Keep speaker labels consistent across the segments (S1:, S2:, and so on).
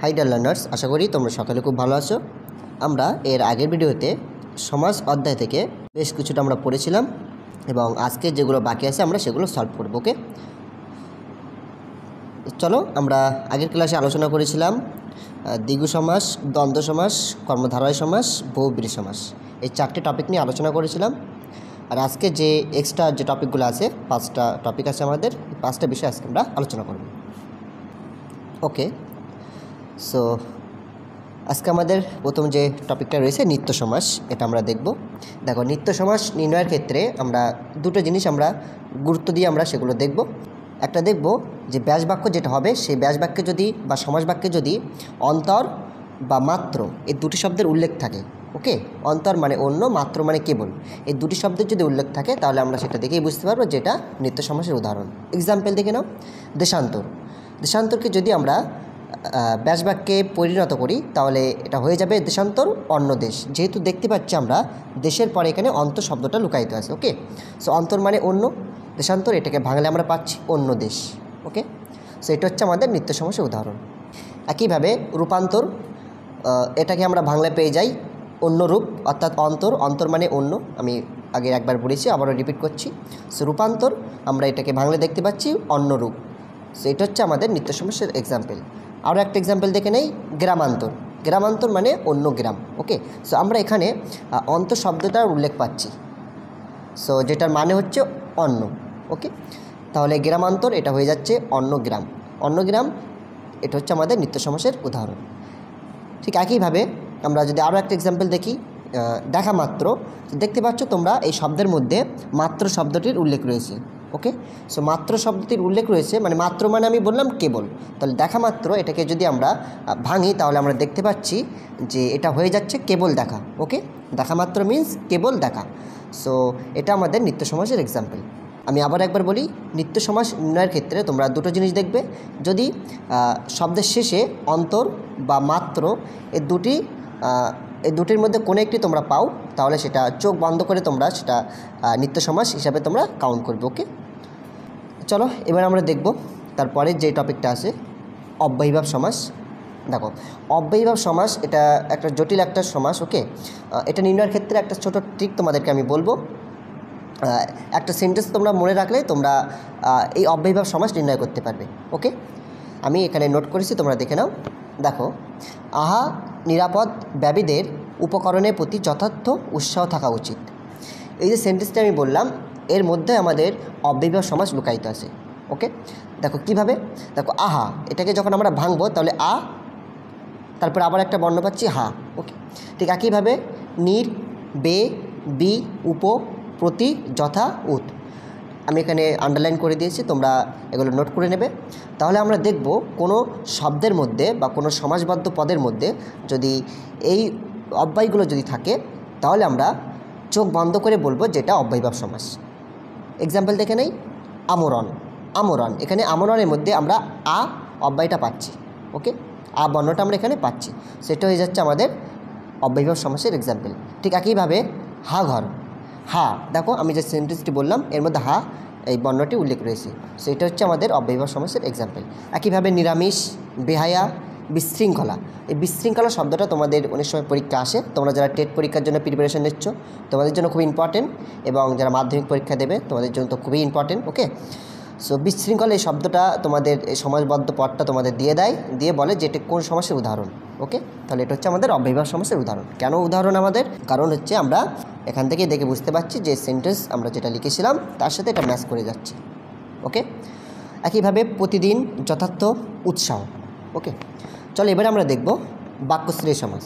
S1: High dear learners, আশা করি তোমরা সকালে খুব ভালো আছো। আমরা এর আগের ভিডিওতে সমাজ অধ্যায় থেকে বেশ কিছুটা আমরা পড়েছিলাম এবং আজকে যেগুলো বাকি আছে আমরা সেগুলো সলভ করব। ওকে, চলো আমরা আগের ক্লাসে আলোচনা করেছিলাম দ্বিগু সমাস, দ্বন্দ্ব সমাস, কর্মধারয় সমাস, বহুব্রীহি সমাস, এই চারটে টপিক নিয়ে আলোচনা করেছিলাম। আর আজকে যে এক্সট্রা যে টপিকগুলো আছে, 5টা টপিক আছে আমাদের, 5টা বিষয় আজকে আমরা আলোচনা করব। ওকে, সো আজকে আমাদের প্রথম যে টপিকটা রয়েছে নিত্য সমাস, এটা আমরা দেখব। দেখো, নিত্য সমাস নির্ণয়ের ক্ষেত্রে আমরা দুটো জিনিস আমরা গুরুত্ব দিয়ে আমরা সেগুলো দেখব। একটা দেখব যে ব্যাস বাক্য যেটা হবে, সেই ব্যাস বাক্যে যদি বা সমাস বাক্যে যদি অন্তর বা মাত্র এই দুটি শব্দের উল্লেখ থাকে। ওকে, অন্তর মানে অন্য, মাত্র মানে কেবল, এই দুটি শব্দের যদি উল্লেখ থাকে তাহলে আমরা সেটা দেখেই বুঝতে পারবো যেটা নিত্য সমাসের উদাহরণ। এক্সাম্পল দেখে নাও, দেশান্তর। দেশান্তরকে যদি আমরা ব্যাস বাক্যে পরিণত করি তাহলে এটা হয়ে যাবে দেশান্তর অন্য দেশ। যেহেতু দেখতে পাচ্ছি আমরা দেশের পরে এখানে অন্তর শব্দটা লুকায়িত আছে। ওকে, সো অন্তর মানে অন্য, দেশান্তর এটাকে ভাঙলে আমরা পাচ্ছি অন্য দেশ। ওকে, সো এটা হচ্ছে আমাদের নিত্য সমাসের উদাহরণ। একইভাবে রূপান্তর, এটাকে আমরা বাংলায় পেয়ে যাই অন্য রূপ, অর্থাৎ অন্তর। অন্তর মানে অন্য, আমি আগে একবার বলেছি, আবারও রিপিট করছি। সো রূপান্তর আমরা এটাকে বাংলায় দেখতে পাচ্ছি অন্য রূপ। সো এটা হচ্ছে আমাদের নিত্য সমাসের এক্সাম্পল। আরও একটা এক্সাম্পল দেখে নেই, গ্রামান্তর। গ্রামান্তর মানে অন্য গ্রাম। ওকে, সো আমরা এখানে অন্তর শব্দটার উল্লেখ পাচ্ছি, সো যেটার মানে হচ্ছে অন্য। ওকে, তাহলে গ্রামান্তর এটা হয়ে যাচ্ছে অন্য গ্রাম। অন্য গ্রাম এটা হচ্ছে আমাদের নিত্য সমাসের উদাহরণ। ঠিক একইভাবে আমরা যদি আরও একটা এক্সাম্পল দেখি, দেখা মাত্র। দেখতে পাচ্ছ তোমরা এই শব্দের মধ্যে মাত্র শব্দটির উল্লেখ রয়েছে। ওকে, সো মাত্র শব্দটির উল্লেখ রয়েছে, মানে মাত্র মানে আমি বললাম কেবল। তাহলে দেখা মাত্র এটাকে যদি আমরা ভাঙি তাহলে আমরা দেখতে পাচ্ছি যে এটা হয়ে যাচ্ছে কেবল দেখা। ওকে, দেখা মাত্র মিন্স কেবল দেখা। সো এটা আমাদের নিত্য সমাসের এক্সাম্পল। আমি আবার একবার বলি, নিত্য সমাস নির্ণয়ের ক্ষেত্রে তোমরা দুটো জিনিস দেখবে। যদি শব্দের শেষে অন্তর বা মাত্র এই দুটির মধ্যে কোনো একটি তোমরা পাও তাহলে সেটা চোখ বন্ধ করে তোমরা সেটা নিত্য সমাস হিসাবে তোমরা কাউন্ট করবে। ওকে, চলো এবার আমরা দেখব তারপরে যে টপিকটা আছে, অব্যয়ীভাব সমাস। দেখো, অব্যয়ীভাব সমাস এটা একটা জটিল একটা সমাস। ওকে, এটা নির্ণয়ের ক্ষেত্রে একটা ছোট ট্রিক তোমাদেরকে আমি বলবো। একটা সেন্টেন্স তোমরা মনে রাখলে তোমরা এই অব্যয়ীভাব সমাস নির্ণয় করতে পারবে। ওকে, আমি এখানে নোট করেছি, তোমরা দেখে নাও। দেখো, আহা নিরাপদ ব্যবীদের উপকরণের প্রতি যথার্থ উৎসাহ থাকা উচিত। এই যে সেন্টেন্সটা আমি বললাম, এর মধ্যে আমাদের অব্যয়ীভাব সমাস লুকায়িত আছে। ওকে, দেখো কিভাবে। দেখো, আহা এটাকে যখন আমরা ভাঙবো তাহলে আ, তারপর আবার একটা বর্ণ পাচ্ছি হা। ওকে, ঠিক একইভাবে নির, বে, বি, উপ, প্রতি, যথা, উত, আমি এখানে আন্ডারলাইন করে দিয়েছি, তোমরা এগুলো নোট করে নেবে। তাহলে আমরা দেখব কোনো শব্দের মধ্যে বা কোনো সমাসবদ্ধ পদের মধ্যে যদি এই অব্যয়গুলো যদি থাকে তাহলে আমরা চোখ বন্ধ করে বলবো যেটা অব্যয়ীভাব সমাস। এক্সাম্পল দেখে নেই, আমরণ। আমরণ, এখানে আমরণের মধ্যে আমরা আ অব্যয়টা পাচ্ছি। ওকে, আ বর্ণটা আমরা এখানে পাচ্ছি, সেটা হয়ে যাচ্ছে আমাদের অব্যয়ীভাব সমাসের এক্সাম্পল। ঠিক একইভাবে হা ঘর। হা, দেখো আমি যে সেন্টেন্সটি বললাম এর মধ্যে হা এই বর্ণটি উল্লেখ রয়েছে, সেটা হচ্ছে আমাদের অব্যয়ীভাব সমাসের এক্সাম্পল। একইভাবে নিরামিষ, বেহায়া, বিশৃঙ্খলা। এই বিশৃঙ্খলা শব্দটা তোমাদের অনেক সময় পরীক্ষা আসে। তোমরা যারা টেট পরীক্ষার জন্য প্রিপারেশন নিচ্ছ তোমাদের জন্য খুবই ইম্পর্টেন্ট, এবং যারা মাধ্যমিক পরীক্ষা দেবে তোমাদের জন্য তো খুবই ইম্পর্টেন্ট। ওকে, সো বিশৃঙ্খলা এই শব্দটা তোমাদের এই সমাসবদ্ধ পদটা তোমাদের দিয়ে দেয়, দিয়ে বলে যে এটা কোন সমাসের উদাহরণ। ওকে, তাহলে এটা হচ্ছে আমাদের অব্যয়ীভাব সমাসের উদাহরণ। কেন উদাহরণ আমাদের? কারণ হচ্ছে আমরা এখান থেকে দেখে বুঝতে পারছি যে সেন্টেন্স আমরা যেটা লিখেছিলাম তার সাথে এটা ম্যাচ করে যাচ্ছে। ওকে, একইভাবে প্রতিদিন, যথার্থ, উৎসাহ। ওকে, চলো এবারে আমরা দেখব বাক্যশ্রেয় সমাস।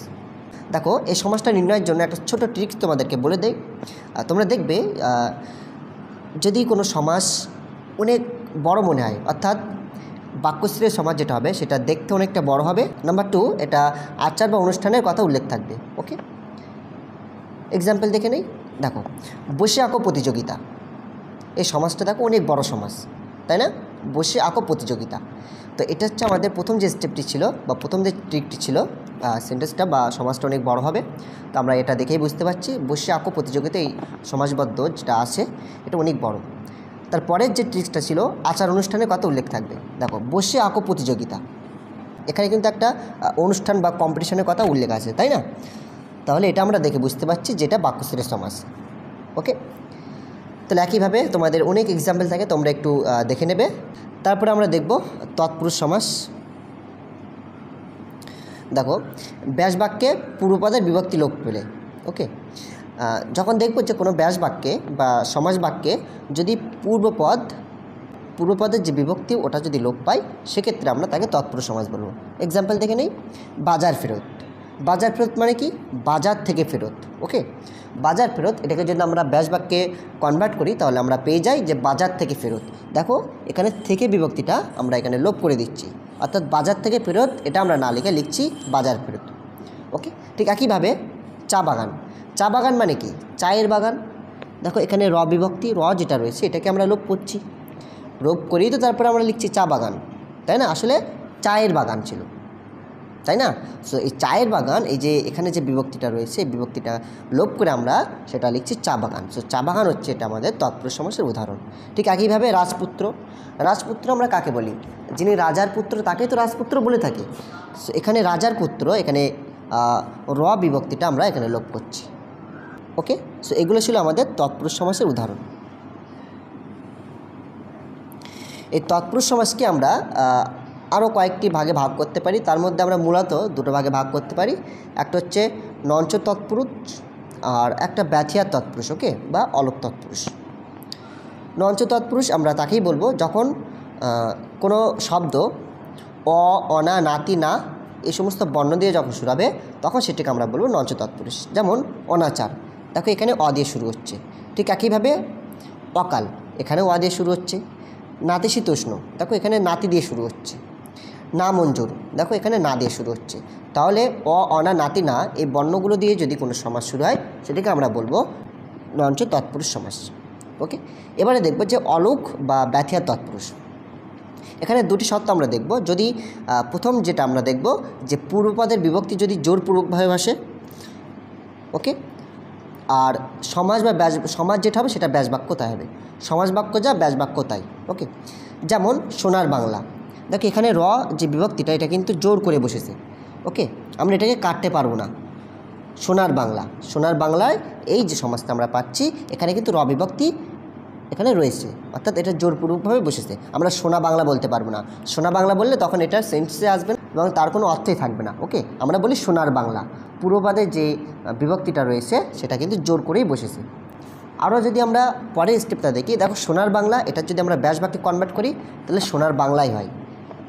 S1: দেখো, এই সমাসটা নির্ণয়ের জন্য একটা ছোট ট্রিক্স তোমাদেরকে বলে দেই। তোমরা দেখবে যদি কোনো সমাস অনেক বড় মনে হয়, অর্থাৎ বাক্যশ্রেয় সমাস যেটা হবে সেটা দেখতে অনেকটা বড় হবে। নাম্বার 2, এটা আচার বা অনুষ্ঠানের কথা উল্লেখ থাকবে। ওকে, এক্সাম্পল দেখে নেই। দেখো, বসে আঁকো প্রতিযোগিতা। এই সমাজটা দেখো অনেক বড় সমাজ, তাই না? বসে আঁকো প্রতিযোগিতা। তো এটা হচ্ছে আমাদের প্রথম যে স্টেপটি ছিল বা প্রথম যে ট্রিকটি ছিল, সেন্টেন্সটা বা সমাজটা অনেক বড় হবে। তো আমরা এটা দেখেই বুঝতে পারছি বসে আঁকো প্রতিযোগিতা এই সমাজবদ্ধ যেটা আছে এটা অনেক বড়। তারপরের যে ট্রিক্সটা ছিল আচার অনুষ্ঠানের কথা উল্লেখ থাকবে। দেখো, বসে আঁকো প্রতিযোগিতা, এখানে কিন্তু একটা অনুষ্ঠান বা কম্পিটিশনের কথা উল্লেখ আছে, তাই না? তাহলে এটা আমরা দেখে বুঝতে পারছি যেটা বাক্যশ্রেষ্ঠ সমাস। ওকে, তাহলে একইভাবে তোমাদের অনেক এক্সাম্পল থাকে, তোমরা একটু দেখে নেবে। তারপরে আমরা দেখব তৎপুরুষ সমাস। দেখো, ব্যাস বাক্যে পূর্বপদের বিভক্তি লোপ পেলে, ওকে, যখন দেখব যে কোনো ব্যাস বাক্যে বা সমাস বাক্যে যদি পূর্বপদের যে বিভক্তি ওটা যদি লোপ পায়, সেক্ষেত্রে আমরা তাকে তৎপুরুষ সমাস বলবো। এক্সাম্পল দেখে নেই, বাজার ফেরত। বাজার ফেরত মানে কি? বাজার থেকে ফেরত। ওকে, বাজার ফেরত এটাকে যদি আমরা ব্যাস বাক্যে কনভার্ট করি তাহলে আমরা পেয়ে যাই যে বাজার থেকে ফেরত। দেখো, এখানে থেকে বিভক্তিটা আমরা এখানে লোপ করে দিচ্ছি, অর্থাৎ বাজার থেকে ফেরত এটা আমরা না লিখে লিখছি বাজার ফেরত। ওকে, ঠিক একইভাবে চা বাগান। চা বাগান মানে কি? চায়ের বাগান। দেখো, এখানে র বিভক্তি, র যেটা রয়েছে এটাকে আমরা লোপ করছি, লোপ করেই তো তারপরে আমরা লিখছি চা বাগান, তাই না? আসলে চায়ের বাগান ছিল, তাই না? সো এই চায়ের বাগান, এই যে এখানে যে বিভক্তিটা রয়েছে এই বিভক্তিটা লোপ করে আমরা সেটা লিখছি চা বাগান। সো চা বাগান হচ্ছে এটা আমাদের তৎপুরুষ সমাসের উদাহরণ। ঠিক একইভাবে রাজপুত্র। রাজপুত্র আমরা কাকে বলি? যিনি রাজার পুত্র তাকেই তো রাজপুত্র বলে থাকি। সো এখানে রাজার পুত্র, এখানে র বিভক্তিটা আমরা এখানে লোপ করছি। ওকে, সো এগুলো ছিল আমাদের তৎপুরুষ সমাসের উদাহরণ। এই তৎপুরুষ সমাসকে আমরা আরও কয়েকটি ভাগে ভাগ করতে পারি। তার মধ্যে আমরা মূলত দুটো ভাগে ভাগ করতে পারি। একটা হচ্ছে নঞ্চ তৎপুরুষ আর একটা ব্যথিয়া তৎপুরুষ, ওকে, বা অলোপ তৎপুরুষ। নঞ্চ তৎপুরুষ আমরা তাকেই বলবো যখন কোনো শব্দ অ, অনা, নাতি, না এই সমস্ত বর্ণ দিয়ে যখন শুরু হবে তখন সেটাকে আমরা বলবো নঞ্চ তৎপুরুষ। যেমন অনাচার, দেখো এখানে অ দিয়ে শুরু হচ্ছে। ঠিক একইভাবে অকাল, এখানে অ দিয়ে শুরু হচ্ছে। নাতিশীতোষ্ণ, দেখো এখানে নাতি দিয়ে শুরু হচ্ছে। না মঞ্জুর, দেখো এখানে না দিয়ে শুরু হচ্ছে। তাহলে অ, অনা, নাতি, না এই বর্ণগুলো দিয়ে যদি কোনো সমাস শুরু হয় সেটাকে আমরা বলবো নঞ্চ তৎপুরুষ সমাস। ওকে, এবারে দেখব যে অলোক বা ব্যথিয়া তৎপুরুষ। এখানে দুটি শর্ত আমরা দেখব। যদি প্রথম যেটা আমরা দেখব যে পূর্বপদের বিভক্তি যদি জোরপূর্বকভাবে আসে, ওকে, আর সমাজ বা সমাজ যেটা হবে সেটা ব্যাস বাক্য তাই হবে। সমাজ বাক্য যা, ব্যাস বাক্য তাই। ওকে, যেমন সোনার বাংলা। দেখো এখানে র যে বিভক্তিটা এটা কিন্তু জোর করে বসেছে। ওকে, আমরা এটাকে কাটতে পারবো না। সোনার বাংলা, সোনার বাংলায় এই যে সমাজটা আমরা পাচ্ছি এখানে কিন্তু র বিভক্তি এখানে রয়েছে, অর্থাৎ এটা জোরপূর্বকভাবে বসেছে। আমরা সোনা বাংলা বলতে পারবো না। সোনা বাংলা বললে তখন এটার সেন্সে আসবে না এবং তার কোনো অর্থই থাকবে না। ওকে, আমরা বলি সোনার বাংলা। পূর্বপদে যে বিভক্তিটা রয়েছে সেটা কিন্তু জোর করেই বসেছে। আরও যদি আমরা পরের স্টেপটা দেখি, দেখো সোনার বাংলা এটা যদি আমরা ব্যাস বাক্যে কনভার্ট করি তাহলে সোনার বাংলাই হয়,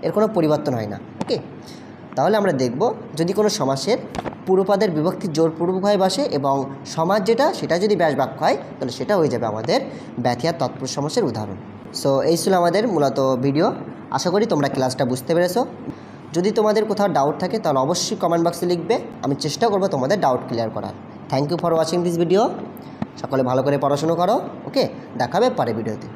S1: এর কোনো পরিবর্তন হয় না। ওকে, তাহলে আমরা দেখব যদি কোনো সমাসের পূর্বপদের বিভক্তি জোরপূর্বকভাবে বসে এবং সমাজ যেটা সেটা যদি ব্যাস বাক্য হয় তাহলে সেটা হয়ে যাবে আমাদের ব্যথিয়া তৎপুরুষ সমাসের উদাহরণ। সো এই ছিল আমাদের মূলত ভিডিও। আশা করি তোমরা ক্লাসটা বুঝতে পেরেছো। যদি তোমাদের কোথাও ডাউট থাকে তাহলে অবশ্যই কমেন্ট বক্সে লিখবে, আমি চেষ্টা করব তোমাদের ডাউট ক্লিয়ার করার। Thank you for watching this video. সকলে ভালো করে পড়াশুনো করো। ওকে, দেখাবে পরের ভিডিওতে।